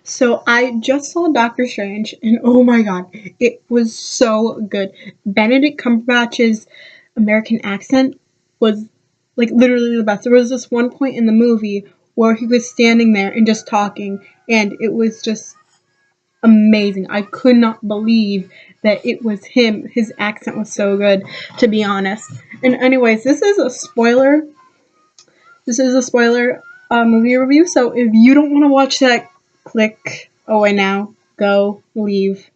So I just saw Doctor Strange, and oh my god, it was so good. Benedict Cumberbatch's American accent was like literally the best. There was this one point in the movie where he was standing there and just talking, and it was just amazing. I could not believe that it was him. His accent was so good, to be honest. And anyways, this is a spoiler movie review. So if you don't want to watch that, click away now. Go, leave.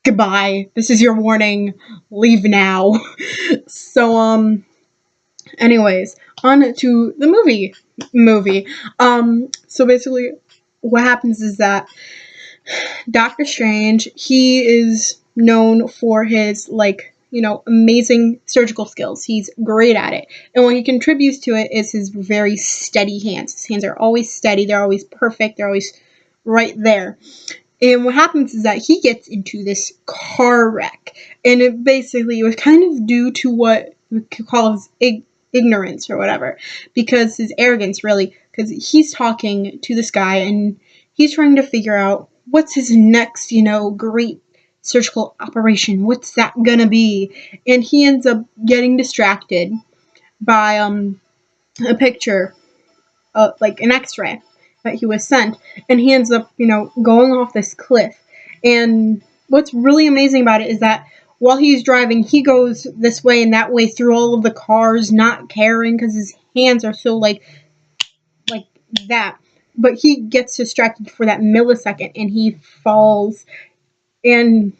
Goodbye. This is your warning. Leave now. So anyways, on to the movie. So basically what happens is that Doctor Strange, he is known for his amazing surgical skills. He's great at it. And what he contributes to it is his very steady hands. His hands are always steady, they're always perfect, they're always right there. And what happens is that he gets into this car wreck. And it was kind of due to what we could call his ignorance or whatever. Because his arrogance, really. Because he's talking to this guy and he's trying to figure out what's his next, great surgical operation. What's that gonna be? And he ends up getting distracted by a picture, like an X-ray that he was sent, and he ends up, going off this cliff. And what's really amazing about it is that while he's driving, he goes this way and that way through all of the cars, not caring because his hands are so like that. But he gets distracted for that millisecond and he falls and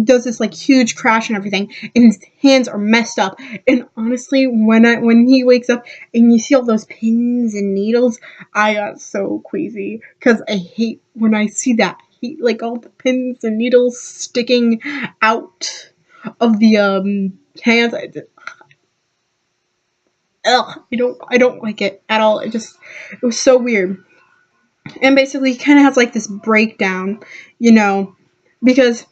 does this like huge crash and everything, and his hands are messed up. And honestly, when he wakes up and you see all those pins and needles, I got so queasy because I hate when I see that. Like all the pins and needles sticking out of the hands. I don't like it at all. It was so weird. And basically, he kind of has like this breakdown, because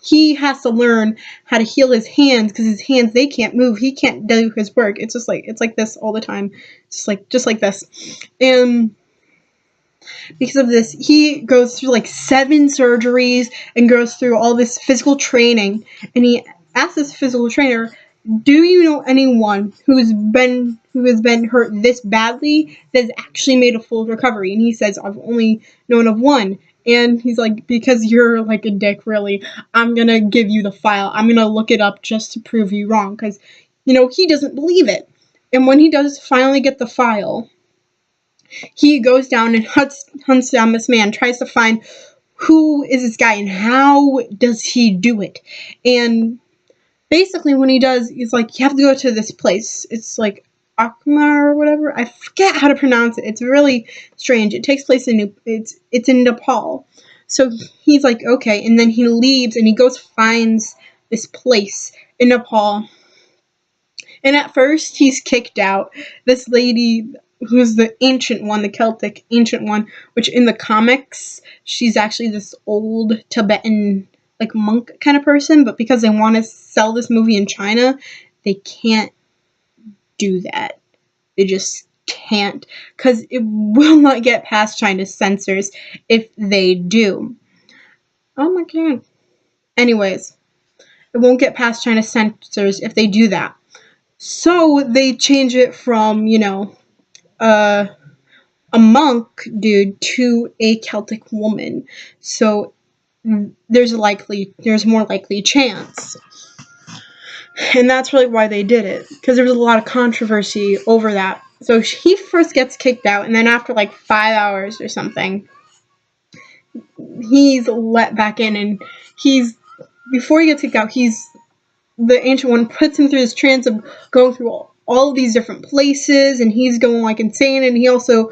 he has to learn how to heal his hands because his hands, they can't move. He can't do his work. It's like this all the time, just like this. And because of this, he goes through like 7 surgeries and goes through all this physical training. And he asks this physical trainer, "Do you know anyone who has been hurt this badly that has actually made a full recovery?" And he says, "I've only known of one." And he's like, "Because you're like a dick, really, I'm gonna give you the file. I'm gonna look it up just to prove you wrong." Because, he doesn't believe it. And when he does finally get the file, he goes down and hunts down this man, tries to find who is this guy and how does he do it. And basically what he does is like, you have to go to this place. It's like Akma or whatever. I forget how to pronounce it. It's really strange. It takes place it's in Nepal. So he's like, okay, and then he leaves and he goes finds this place in Nepal. And at first he's kicked out. This lady who's the ancient one, the Celtic ancient one, which in the comics, she's actually this old Tibetan like monk kind of person, but because they want to sell this movie in China, they can't do that. They just can't, because it will not get past China's censors if they do. Oh my god. Anyways, it won't get past China's censors if they do that. So they change it from, a monk dude to a Celtic woman. So there's more likely chance. And that's really why they did it, because there was a lot of controversy over that. So he first gets kicked out, and then after like 5 hours or something, he's let back in, and before he gets kicked out, the ancient one puts him through this trance of going through all of these different places, and he's going like insane, and he also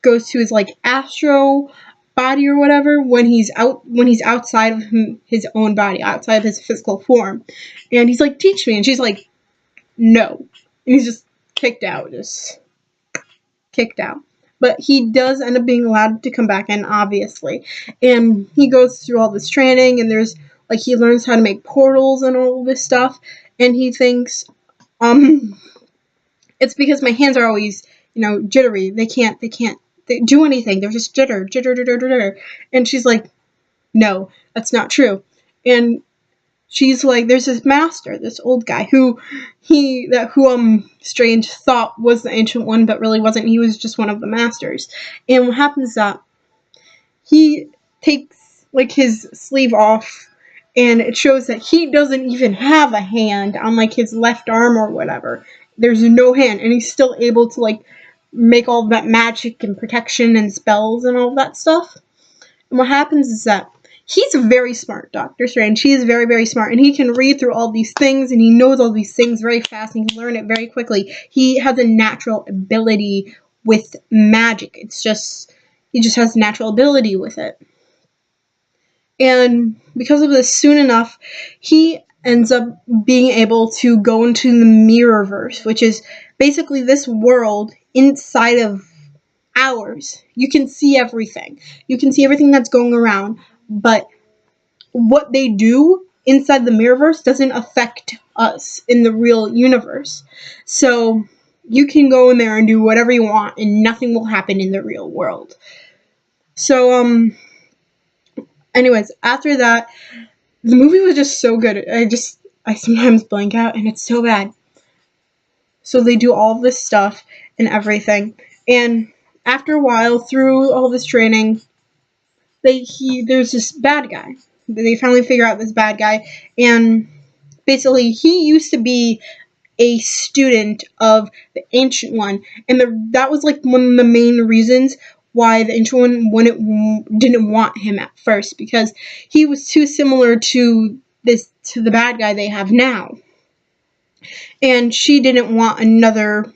goes to his like astro body or whatever when he's outside of his own body, outside of his physical form. And he's like, "Teach me," and she's like, "No," and he's just kicked out. But he does end up being allowed to come back in, obviously, and he goes through all this training, and there's like, he learns how to make portals and all this stuff, and he thinks it's because my hands are always, jittery. They can't do anything. They're just jitter, jitter, jitter, jitter. And she's like, no, that's not true. And she's like, there's this master, this old guy who Strange thought was the Ancient One, but really wasn't. He was just one of the masters. And what happens is that he takes like his sleeve off, and it shows that he doesn't even have a hand on like his left arm or whatever. There's no hand, and he's still able to like make all that magic and protection and spells and all that stuff. And what happens is that he's a very smart Doctor Strange. He is very, very smart, and he can read through all these things, and he knows all these things very fast, and he can learn it very quickly. He has a natural ability with magic. It's just, he just has natural ability with it. And because of this, soon enough, he ends up being able to go into the Mirrorverse, which is basically this world inside of ours. You can see everything. You can see everything that's going around, but what they do inside the Mirrorverse doesn't affect us in the real universe. So you can go in there and do whatever you want, and nothing will happen in the real world. So, anyways, after that, the movie was just so good. I sometimes blank out, and it's so bad. So they do all this stuff and everything, and after a while, through all this training, there's this bad guy. They finally figure out this bad guy, and basically he used to be a student of the Ancient One, and that was like one of the main reasons why the Ancient One didn't want him at first, because he was too similar to the bad guy they have now, and she didn't want another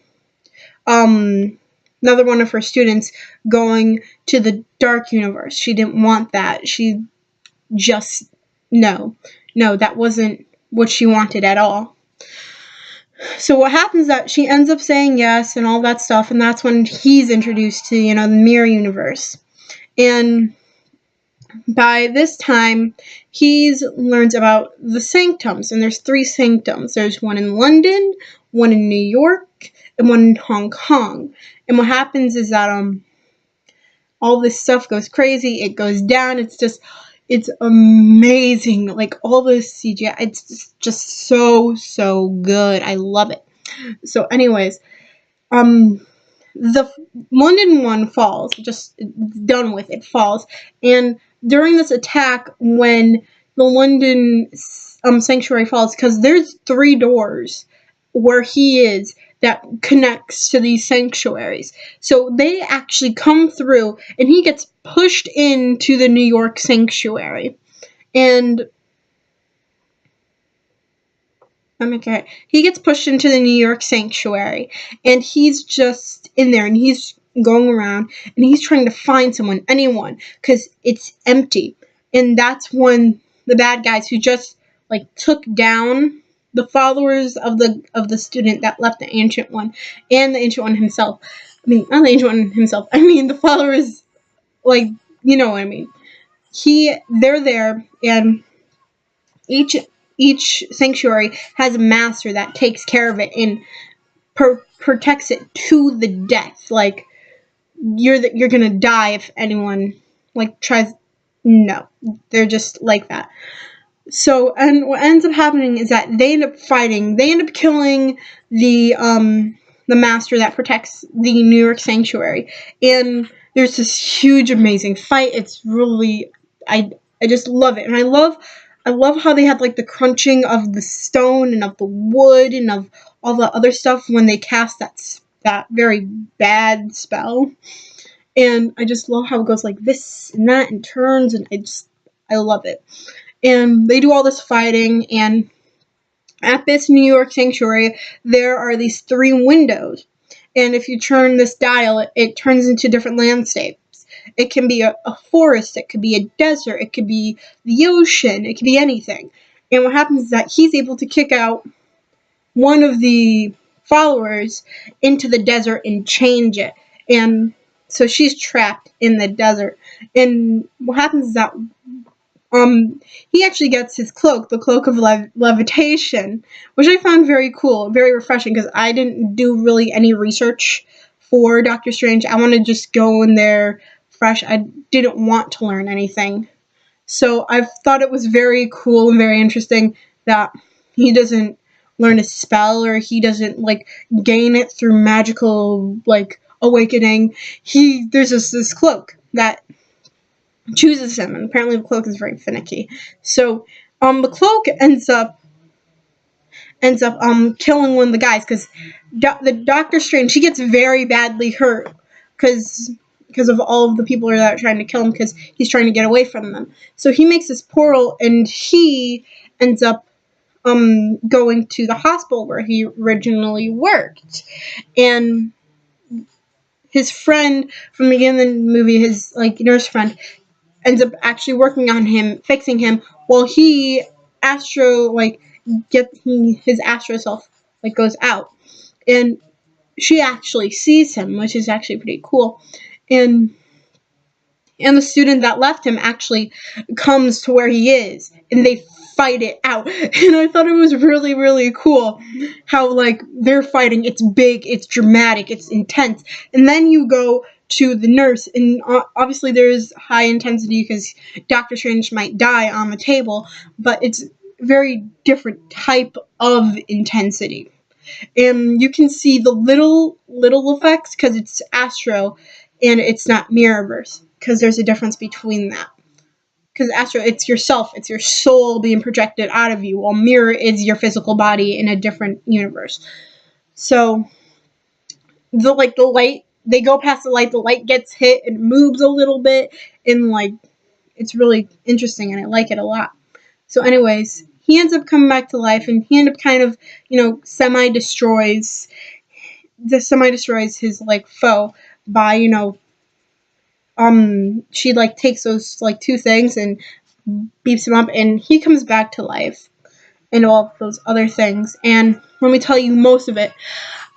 one of her students going to the Dark Universe. She didn't want that. She just, no, that wasn't what she wanted at all. So what happens is that she ends up saying yes and all that stuff, and that's when he's introduced to, the Mirror Universe. And by this time, he learns about the sanctums, and there's 3 sanctums. There's one in London, one in New York, and one in Hong Kong. And what happens is that all this stuff goes crazy. It goes down. It's amazing. Like all this CGI, it's just so good. I love it. So, anyways, the London one falls. Just done with. It falls, and during this attack, when the London sanctuary falls, because there's 3 doors where he is that connects to these sanctuaries. So they actually come through, and he gets pushed into the New York sanctuary. And he gets pushed into the New York sanctuary, and he's just in there, and he's going around, and he's trying to find anyone, because it's empty. And that's when the bad guys who just took down the followers of the student that left the Ancient One, and the Ancient One himself. I mean, not the Ancient One himself. I mean, the followers, you know what I mean. They're there, and each sanctuary has a master that takes care of it and protects it to the death. Like, you're gonna die if anyone tries. No, they're just like that. So, and what ends up happening is that they end up fighting. They end up killing the master that protects the New York sanctuary. And there's this huge, amazing fight. It's really, I just love it. And I love how they had the crunching of the stone and of the wood and of all the other stuff when they cast that very bad spell. And I just love how it goes like this and that and turns, and I love it. And they do all this fighting, and at this New York sanctuary, there are these 3 windows. And if you turn this dial, it turns into different landscapes. It can be a forest, it could be a desert, it could be the ocean, it could be anything. And what happens is that he's able to kick out one of the followers into the desert and change it. And so she's trapped in the desert. And what happens is that he actually gets his cloak, the cloak of levitation, which I found very cool, very refreshing, because I didn't do really any research for Doctor Strange. I want to just go in there fresh. I didn't want to learn anything. So I thought it was very cool and very interesting that he doesn't learn a spell, or he doesn't like gain it through magical like awakening. There's this cloak that chooses him, and apparently the cloak is very finicky. So the cloak ends up killing one of the guys, because the Doctor Strange, he gets very badly hurt because of all of the people that are trying to kill him, because he's trying to get away from them. So he makes this portal, and he ends up going to the hospital where he originally worked. And his friend from the beginning of the movie, his like nurse friend, ends up actually working on him, fixing him, while he his astro self like goes out. And she actually sees him, which is actually pretty cool. And the student that left him actually comes to where he is, and they fight it out. And I thought it was really, really cool how like they're fighting. It's big, it's dramatic, it's intense. And then you go to the nurse, and obviously there's high intensity because Doctor Strange might die on the table, but it's very different type of intensity. And you can see the little effects because it's Astro and it's not Mirrorverse, because there's a difference between that. Because Astro, it's yourself, it's your soul being projected out of you, while Mirror is your physical body in a different universe. So the light, they go past the light gets hit, it moves a little bit, and like it's really interesting, and I like it a lot. So anyways, he ends up coming back to life, and he ends up kind of, semi-destroys his like foe by, she like takes those like two things and beeps him up, and he comes back to life and all of those other things. And let me tell you most of it.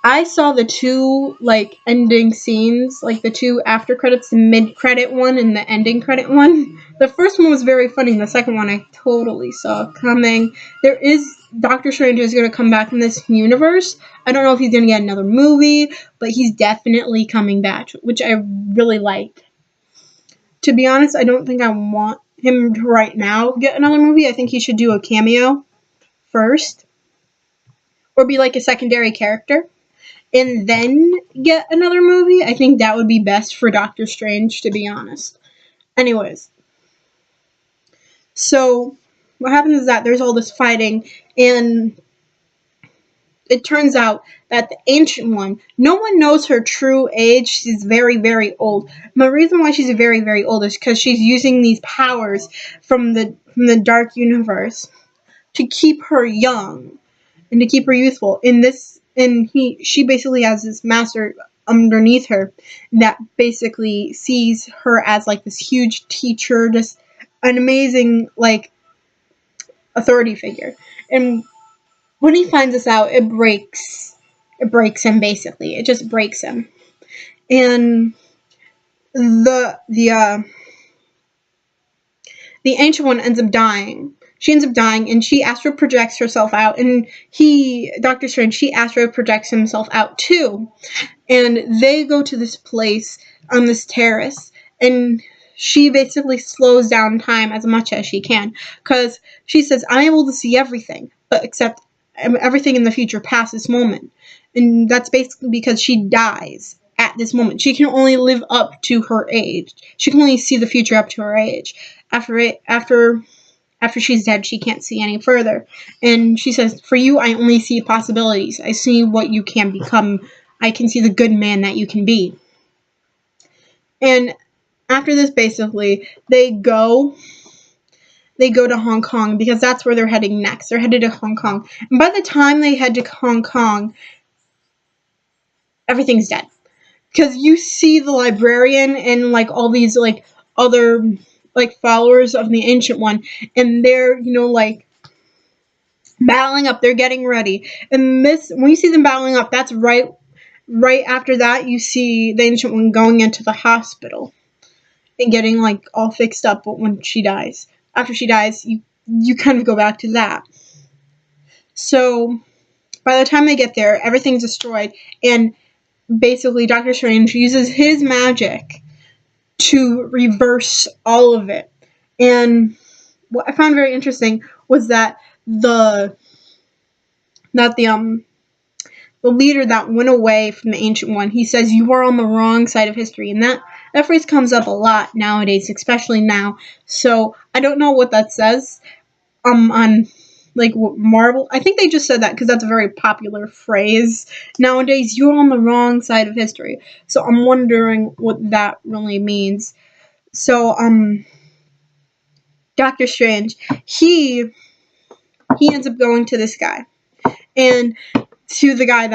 I saw the two like ending scenes, like the two after credits, the mid credit one and the ending credit one. The first one was very funny. The second one I totally saw coming. Doctor Strange is going to come back in this universe. I don't know if he's going to get another movie, but he's definitely coming back, which I really like. To be honest, I don't think I want him to right now get another movie. I think he should do a cameo first, or be like a secondary character, and then get another movie. I think that would be best for Doctor Strange, to be honest. Anyways, so what happens is that there's all this fighting, and it turns out that the Ancient One, no one knows her true age. She's very, very old. And the reason why she's very, very old is because she's using these powers from the Dark Universe to keep her young and to keep her youthful. She basically has this master underneath her that basically sees her as like this huge teacher, just an amazing like authority figure. And when he finds this out, it breaks him basically. It just breaks him. And the Ancient One ends up dying. She ends up dying, and she astro projects herself out, and Doctor Strange, she astro projects himself out too. And they go to this place on this terrace, and she basically slows down time as much as she can, because she says, I'm able to see everything, but except everything in the future past this moment. And that's basically because she dies at this moment. She can only live up to her age. She can only see the future up to her age. After she's dead, she can't see any further. And she says, for you, I only see possibilities. I see what you can become. I can see the good man that you can be. And after this, basically, they go to Hong Kong, because that's where they're heading next. They're headed to Hong Kong. And by the time they head to Hong Kong, everything's dead. Because you see the librarian and like all these like other like followers of the Ancient One, and they're, like battling up. They're getting ready. And when you see them battling up, that's right after that you see the Ancient One going into the hospital and getting like all fixed up when she dies. After she dies, you kind of go back to that. So by the time they get there, everything's destroyed, and basically Doctor Strange uses his magic to reverse all of it. And what I found very interesting was that the that the leader that went away from the Ancient One, he says, "You are on the wrong side of history," and that phrase comes up a lot nowadays, especially now. So I don't know what that says. On like Marvel, I think they just said that because that's a very popular phrase nowadays. You're on the wrong side of history. So I'm wondering what that really means. So Doctor Strange, he ends up going to this guy, and to the guy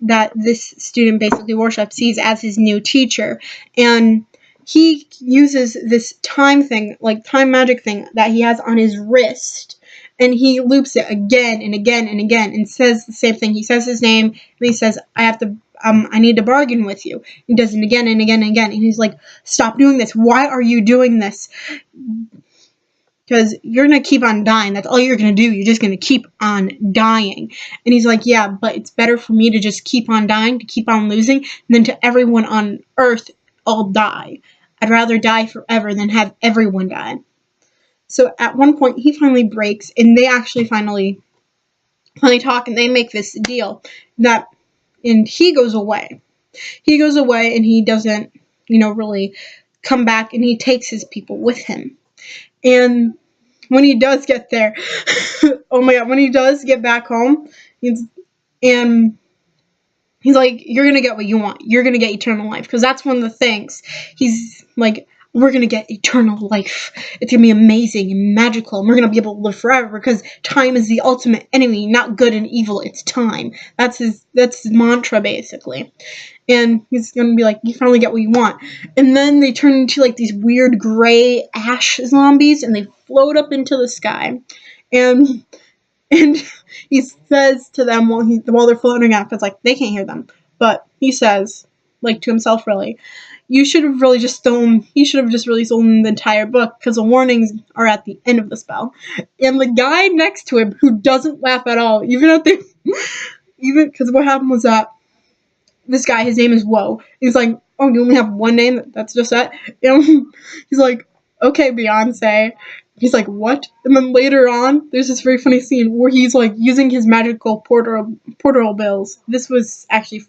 that this student basically worships, sees as his new teacher, and he uses this time thing, like time magic thing that he has on his wrist, and he loops it again and again and again, and says the same thing. He says his name, and he says, I need to bargain with you. He does it again and again and again, and he's like, "Stop doing this. Why are you doing this? Because you're going to keep on dying. That's all you're going to do. You're just going to keep on dying." And he's like, "Yeah, but it's better for me to just keep on dying, to keep on losing, than to everyone on Earth all die. I'd rather die forever than have everyone die." So at one point, he finally breaks, and they actually finally talk, and they make this deal that, and he goes away. He goes away, and he doesn't, really come back, and he takes his people with him. And when he does get there, oh my god, when he does get back home, he's like, "You're going to get what you want. You're going to get eternal life." Because that's one of the things. He's like, "We're going to get eternal life. It's going to be amazing and magical. And we're going to be able to live forever because time is the ultimate enemy, not good and evil. It's time." That's his mantra, basically. And he's going to be like, "You finally get what you want." And then they turn into like these weird gray ash zombies, and they float up into the sky. And he says to them while they're floating up, it's like they can't hear them, but he says, like, to himself, really, he should have just really stolen the entire book, because the warnings are at the end of the spell. And the guy next to him, who doesn't laugh at all, even because what happened was that this guy, his name is Woe. He's like, "Oh, you only have one name? That's just that?" And he's like, "Okay, Beyonce." He's like, "What?" And then later on, there's this very funny scene where he's like using his magical portal bills. This was actually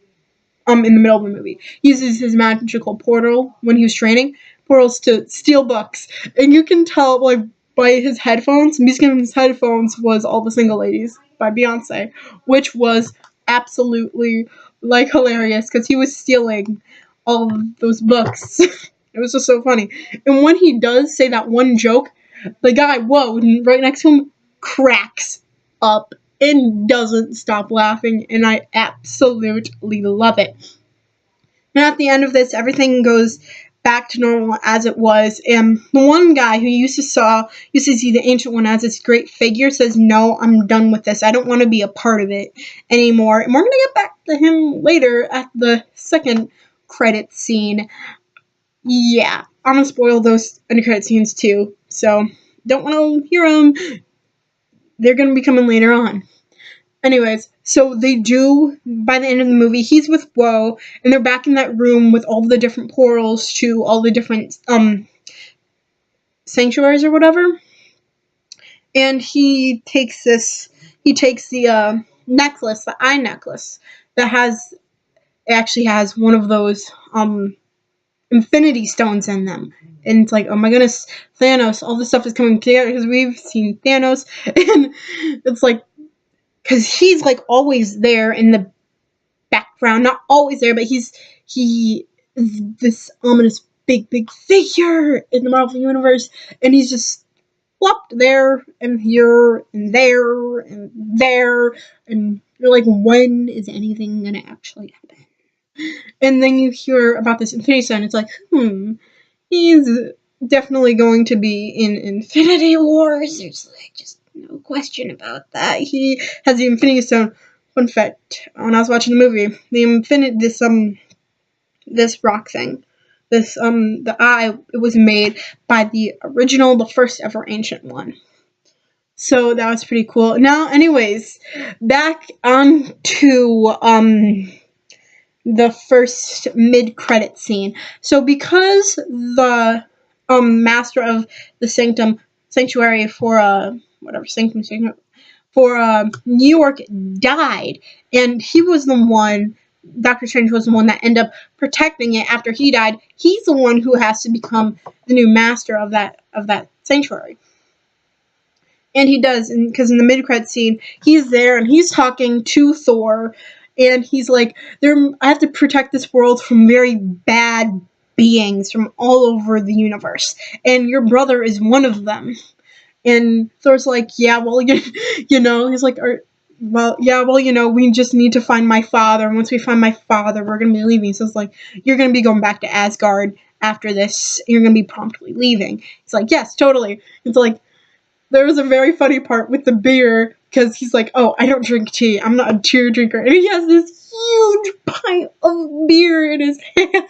in the middle of the movie. He uses his magical portal when he was training portals to steal books, and you can tell like by his headphones. Music in his headphones was "All the Single Ladies" by Beyonce, which was absolutely like hilarious because he was stealing all of those books. It was just so funny. And when he does say that one joke, the guy, Whoa, right next to him, cracks up and doesn't stop laughing, and I absolutely love it. And at the end of this, everything goes back to normal as it was, and the one guy who used to see the Ancient One as this great figure says, "No, I'm done with this. I don't want to be a part of it anymore." And we're going to get back to him later at the second credit scene. Yeah, I'm going to spoil those end credit scenes too, so don't want to hear them. They're going to be coming later on. Anyways, so they do, by the end of the movie, he's with Woe, and they're back in that room with all the different portals to all the different sanctuaries or whatever. And he takes the necklace, the eye necklace, it actually has one of those infinity stones in them. And it's like, oh my goodness, Thanos, all this stuff is coming together because we've seen Thanos. And it's like, because he's like always there in the background, not always there, but he is this ominous big figure in the Marvel universe, and he's just plopped there and here and there and there, and you're like, when is anything gonna actually happen? And then you hear about this Infinity Stone. It's like, he's definitely going to be in Infinity Wars. There's like just no question about that. He has the Infinity Stone. Fun fact: when I was watching the movie, this rock thing, the eye, it was made by the first ever Ancient One. So that was pretty cool. Now, anyways, back on to the first mid-credit scene. So because the master of the sanctuary for whatever sanctum for New York died, and he was the one. Doctor Strange was the one that ended up protecting it after he died. He's the one who has to become the new master of that sanctuary. And he does, because in the mid-credit scene, he's there and he's talking to Thor, and he's like, I have to protect this world from very bad beings from all over the universe, and your brother is one of them. And Thor's like, yeah, well, he's like, we just need to find my father, and once we find my father, we're going to be leaving. So it's like, you're going to be going back to Asgard after this, you're going to be promptly leaving. It's like, yes, totally. It's like, there was a very funny part with the beer, because he's like, oh, I don't drink tea, I'm not a tea drinker, and he has this huge pint of beer in his hand,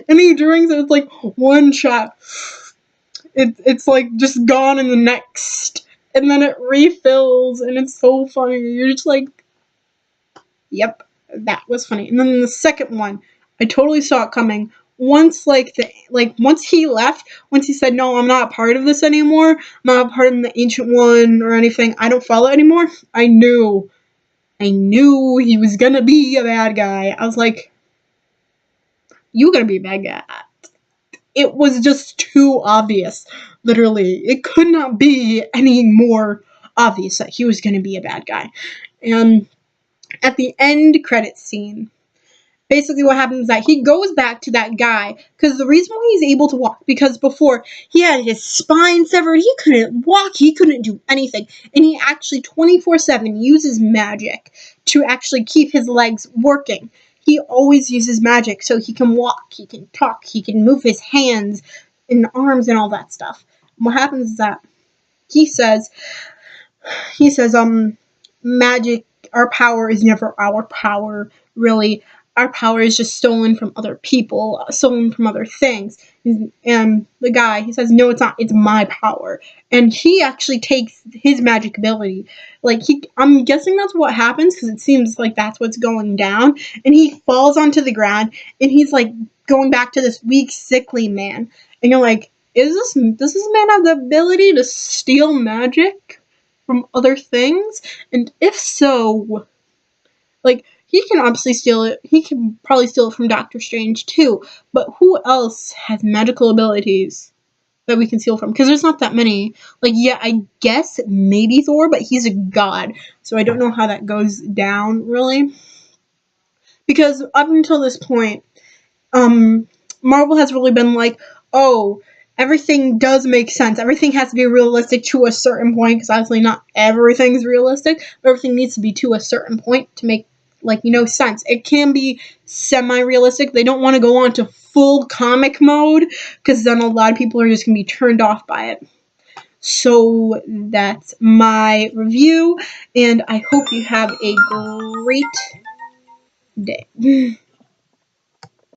and he drinks it, it's like one shot, it's like just gone in the next, and then it refills, and it's so funny, you're just like, yep, that was funny. And then the second one, I totally saw it coming. Once once he left, once he said, no, I'm not a part of this anymore, I'm not a part of the Ancient One or anything, I don't follow it anymore, I knew he was gonna be a bad guy. I was like, you gonna be a bad guy. It was just too obvious, literally. It could not be any more obvious that he was gonna be a bad guy. And at the end credit scene, basically what happens is that he goes back to that guy, because the reason why he's able to walk, because before he had his spine severed, he couldn't walk, he couldn't do anything, and he actually 24/7 uses magic to actually keep his legs working. He always uses magic so he can walk, he can talk, he can move his hands and arms and all that stuff. And what happens is that he says, magic, our power is never our power, really. Our power is just stolen from other people, stolen from other things. And the guy, he says, no, it's not, it's my power. And he actually takes his magic ability. I'm guessing that's what happens, because it seems like that's what's going down. And he falls onto the ground, and he's like going back to this weak, sickly man. And you're like, does this man have the ability to steal magic from other things? And if so, he can obviously steal it. He can probably steal it from Doctor Strange too. But who else has magical abilities that we can steal from? Because there's not that many. I guess maybe Thor, but he's a god, so I don't know how that goes down really. Because up until this point, Marvel has really been like, oh, everything does make sense. Everything has to be realistic to a certain point, because obviously not everything's realistic, but everything needs to be to a certain point to make sense. It can be semi-realistic. They don't want to go on to full comic mode, because then a lot of people are just going to be turned off by it. So that's my review, and I hope you have a great day.